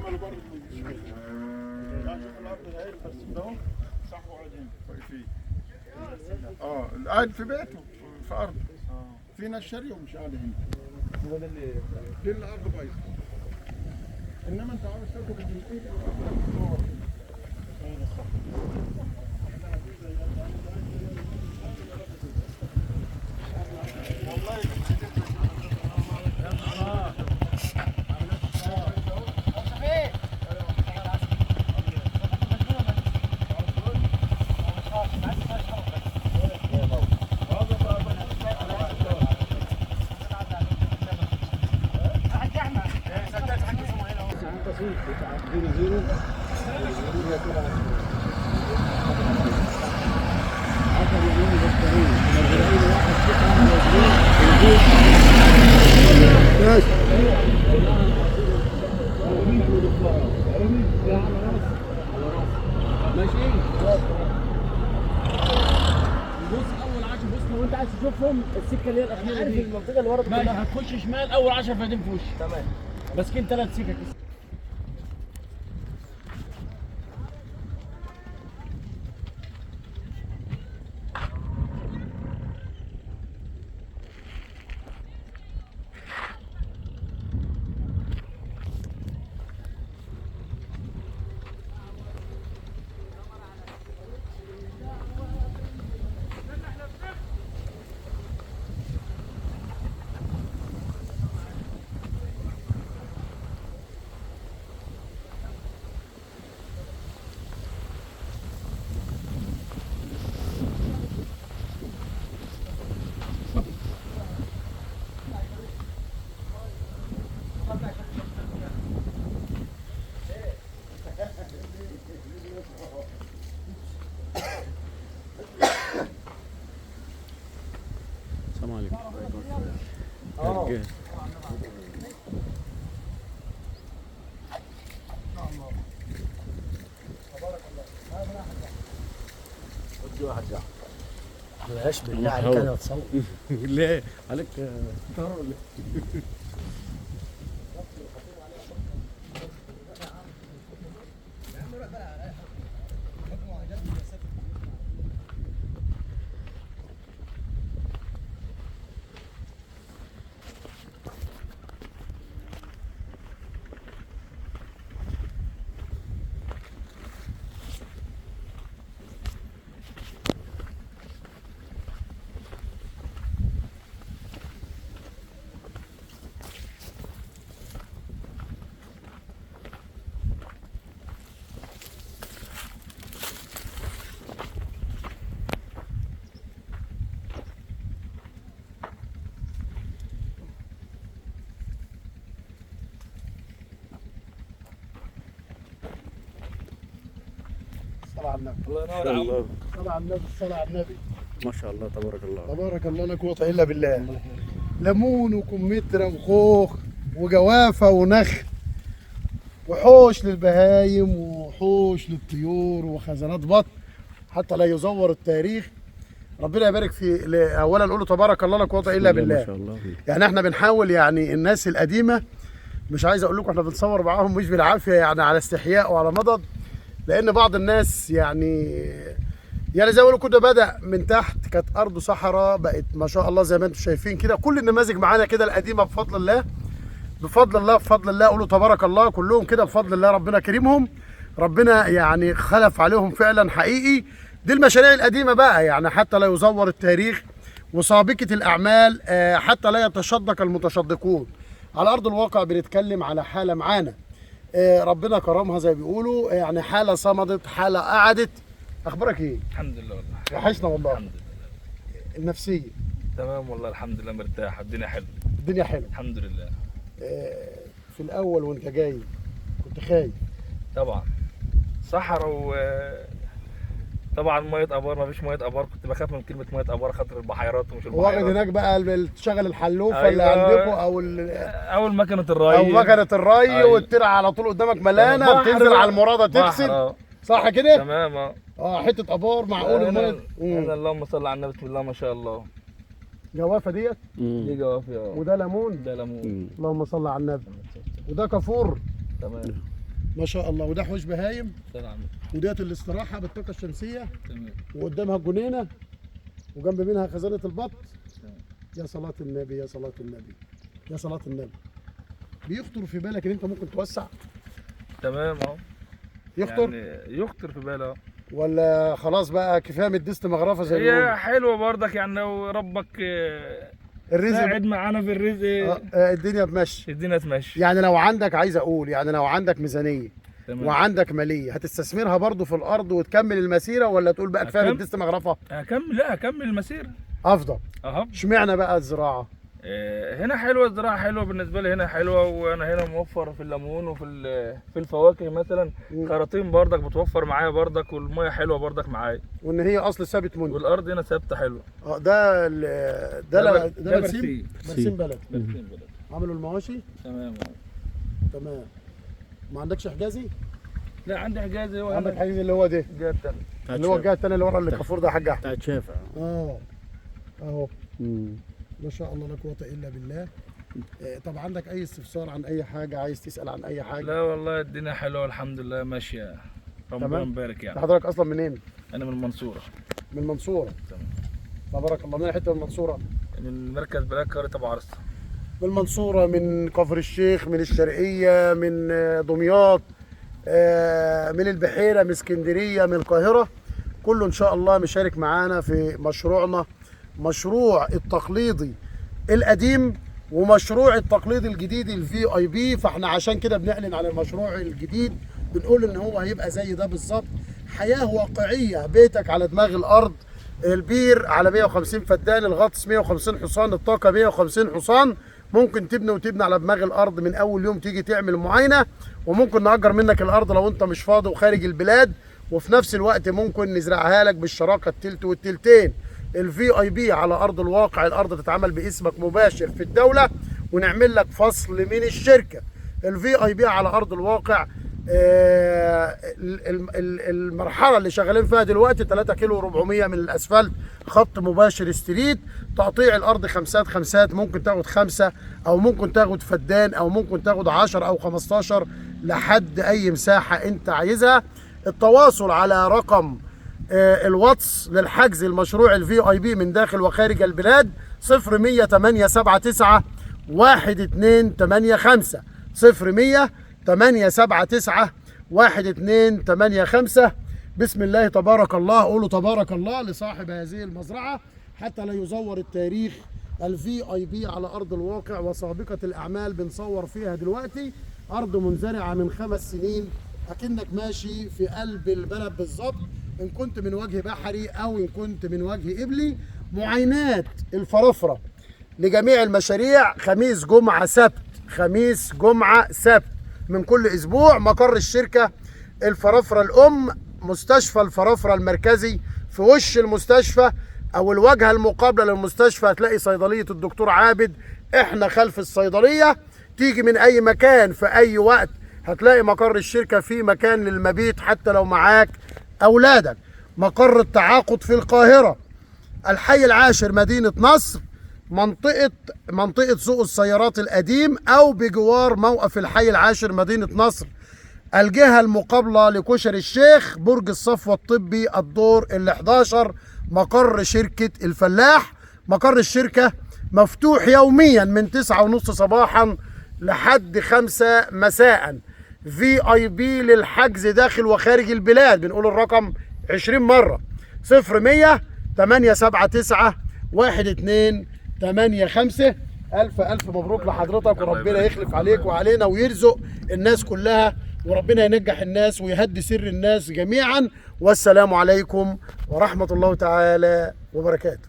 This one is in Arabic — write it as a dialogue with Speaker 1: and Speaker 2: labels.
Speaker 1: عملوا برضه شويه. يعني شوف الارض هاي الترسيم ده اهو صح وعدين كويسين. قاعد في بيته في ارضه. في ناس شاريه ومش قاعده هنا.
Speaker 2: هو ده اللي
Speaker 1: دي الارض بايظه. انما انت عاوز تاخد الجزئيه
Speaker 2: تشوفهم السكه اللي هي الاخيره دي، المنطقه اللي ورا كلها هتخش شمال اول 10 فدان في وشك. تمام. ماسكين 3 سكك.
Speaker 3: السلام عليكم.
Speaker 2: بلاش بالله عليك انا اتصور.
Speaker 3: ليه؟ عليك طهر ولا
Speaker 1: الصلاة على النبي.
Speaker 2: الله ينور عليك.
Speaker 1: الصلاة على النبي. الصلاة على النبي.
Speaker 3: ما شاء الله تبارك الله.
Speaker 1: تبارك الله لا قوة إلا بالله. ليمون وكمثرى وخوخ وجوافة ونخل وحوش للبهايم وحوش للطيور وخزانات بطن حتى لا يزور التاريخ. ربنا يبارك في اولا نقول له تبارك الله لا قوه الا بالله.
Speaker 3: ما شاء الله.
Speaker 1: يعني احنا بنحاول يعني الناس القديمه مش عايز اقول لكم احنا بنصور معاهم مش بالعافيه يعني على استحياء وعلى مضض، لان بعض الناس يعني زي ما كده بدأ من تحت كانت ارضه صحراء بقت ما شاء الله زي ما انتم شايفين كده. كل النماذج معانا كده القديمه بفضل الله بفضل الله بفضل الله. قولوا تبارك الله كلهم كده بفضل الله. ربنا كريمهم، ربنا يعني خلف عليهم فعلا حقيقي. دي المشاريع القديمه بقى يعني حتى لا يزور التاريخ وسابقه الاعمال حتى لا يتشدق المتشدقون. على ارض الواقع بنتكلم على حاله معانا ربنا كرمها زي ما بيقولوا، يعني حاله صمدت، حاله قعدت. اخبارك ايه؟
Speaker 4: الحمد لله والله.
Speaker 1: وحشنا والله.
Speaker 4: الحمد لله.
Speaker 1: النفسيه
Speaker 4: تمام والله الحمد لله مرتاح، الدنيا حلوه.
Speaker 1: الدنيا حلوه.
Speaker 4: الحمد لله.
Speaker 1: في الاول وانت جاي كنت خايف
Speaker 4: طبعا صحراء و طبعا ميه ابار، ما فيش ميه ابار، كنت بخاف من كلمه ميه ابار خاطر البحيرات ومش
Speaker 1: واخد
Speaker 4: البحيرات.
Speaker 1: هناك بقى تشغل الحلوفه
Speaker 4: أيوة.
Speaker 1: اللي عندكم
Speaker 4: اول مكنه الري
Speaker 1: او مكنه الري
Speaker 4: أيوة.
Speaker 1: والترعه على طول قدامك ملانه بتنزل على المراده تغسل صح كده؟
Speaker 4: تمام.
Speaker 1: حته ابار معقول الميه.
Speaker 4: انا اللهم صل على النبي بسم الله ما شاء الله.
Speaker 1: جوافه ديت
Speaker 4: دي جوافه
Speaker 1: وده ليمون.
Speaker 4: ده ليمون.
Speaker 1: اللهم صل على النبي. وده كافور.
Speaker 4: تمام.
Speaker 1: ما شاء الله. وده حوش بهايم،
Speaker 4: طبعا.
Speaker 1: وديت الاستراحه بالطاقه الشمسيه،
Speaker 4: تمام.
Speaker 1: وقدامها الجنينه، وجنب منها خزانه البط.
Speaker 4: تمام.
Speaker 1: يا صلاه النبي، يا صلاه النبي، يا صلاه النبي. بيخطر في بالك ان انت ممكن توسع؟
Speaker 4: تمام اهو.
Speaker 1: يخطر
Speaker 4: يعني يخطر في بالي اهو.
Speaker 1: ولا خلاص بقى كفايه من الدست مغرفه زي ما
Speaker 4: هي
Speaker 1: بيقولوا؟
Speaker 4: حلوه برضك، يعني لو ربك
Speaker 1: الرزق
Speaker 4: ساعد معانا في الرزق
Speaker 1: الدنيا بمشي.
Speaker 4: الدنيا تمشي.
Speaker 1: يعني لو عندك، عايز اقول يعني لو عندك ميزانيه
Speaker 4: تمام.
Speaker 1: وعندك ماليه، هتستثمرها برضو في الارض وتكمل المسيره، ولا تقول بقى كفايه من الدست مغرفه؟
Speaker 4: هكمل المسيره.
Speaker 1: افضل.
Speaker 4: اهو.
Speaker 1: اشمعنى بقى الزراعه؟
Speaker 4: هنا حلوه، الزراعه حلوه بالنسبه لي، هنا حلوه، وانا هنا موفر في الليمون وفي في الفواكه مثلا. خراطيم برضك بتوفر معايا برضك، والميه حلوه برضك معايا،
Speaker 1: وان هي اصل ثابت منتج.
Speaker 4: والارض هنا ثابته حلوه.
Speaker 1: ده
Speaker 4: ده
Speaker 1: برسيم. برسيم بلد.
Speaker 4: برسيم بلد.
Speaker 1: عملوا المواشي.
Speaker 4: تمام.
Speaker 1: تمام. ما عندكش حجازي؟
Speaker 4: لا عندي حجازي. هو
Speaker 1: عندك حجازي اللي هو ده،
Speaker 4: الجهه الثانيه.
Speaker 1: اللي هو الجهه الثانيه اللي ورا اللي كافور ده، حاج احمد.
Speaker 3: بتاعت شافع.
Speaker 1: اهو. ما شاء الله لا قوه الا بالله. طب عندك اي استفسار عن اي حاجه، عايز تسال عن اي حاجه؟
Speaker 4: لا والله الدنيا حلوه الحمد لله ماشيه. ربنا
Speaker 1: تمام.
Speaker 4: مبارك يعني.
Speaker 1: حضرتك اصلا منين؟
Speaker 4: انا من المنصوره.
Speaker 1: من المنصوره.
Speaker 4: تمام.
Speaker 1: تبارك الله. من حته من المنصوره؟
Speaker 4: من مركز بلاد قريه ابو عرصه.
Speaker 1: من المنصوره، من كفر الشيخ، من الشرقيه، من دمياط، من البحيره، من اسكندريه، من القاهره. كله ان شاء الله مشارك معانا في مشروعنا، مشروع التقليدي القديم ومشروع التقليدي الجديد الفي اي بي. فاحنا عشان كده بنعلن عن المشروع الجديد، بنقول ان هو هيبقى زي ده بالظبط، حياه واقعيه، بيتك على دماغ الارض، البير على 150 فدان، الغطس 150 حصان، الطاقه 150 حصان. ممكن تبني وتبني على دماغ الارض من اول يوم تيجي تعمل معاينه، وممكن نأجر منك الارض لو انت مش فاضي وخارج البلاد، وفي نفس الوقت ممكن نزرعها لك بالشراكه التلت والتلتين. الفي اي بي على ارض الواقع، الارض تتعمل باسمك مباشر في الدوله، ونعمل لك فصل من الشركه. الفي اي بي على ارض الواقع، المرحله اللي شغالين فيها دلوقتي 3 كيلو 400 من الاسفلت، خط مباشر ستريت، تقطيع الارض خمسات خمسات، ممكن تاخد 5 او ممكن تاخد فدان او ممكن تاخد 10 او 15 لحد اي مساحه انت عايزها. التواصل على رقم الواتس للحجز المشروع الفي اي بي من داخل وخارج البلاد 0100 879 1285 0100 879 1285. بسم الله تبارك الله. قولوا تبارك الله لصاحب هذه المزرعه حتى لا يزور التاريخ. الفي اي بي على ارض الواقع وسابقه الاعمال بنصور فيها دلوقتي، ارض منزرعه من 5 سنين، اكنك ماشي في قلب البلد بالظبط، ان كنت من وجه بحري او ان كنت من وجه قبلي. معاينات الفرافره لجميع المشاريع خميس جمعه سبت، خميس جمعه سبت من كل اسبوع. مقر الشركه الفرافره الام، مستشفى الفرافره المركزي، في وش المستشفى او الواجهه المقابله للمستشفى هتلاقي صيدليه الدكتور عابد، احنا خلف الصيدليه. تيجي من اي مكان في اي وقت هتلاقي مقر الشركه في مكان للمبيت حتى لو معاك اولادك. مقر التعاقد في القاهره، الحي العاشر مدينه نصر، منطقه سوق السيارات القديم او بجوار موقف الحي العاشر مدينه نصر. الجهه المقابله لكشر الشيخ، برج الصفوه الطبي الدور ال11، مقر شركه الفلاح. مقر الشركه مفتوح يوميا من 9:30 صباحا لحد 5 مساء. في اي بي للحجز داخل وخارج البلاد، بنقول الرقم 20 مره، 0100 879 1285. الف مبروك لحضرتك، وربنا يخلف عليك وعلينا ويرزق الناس كلها، وربنا ينجح الناس ويهدي سر الناس جميعا. والسلام عليكم ورحمه الله تعالى وبركاته.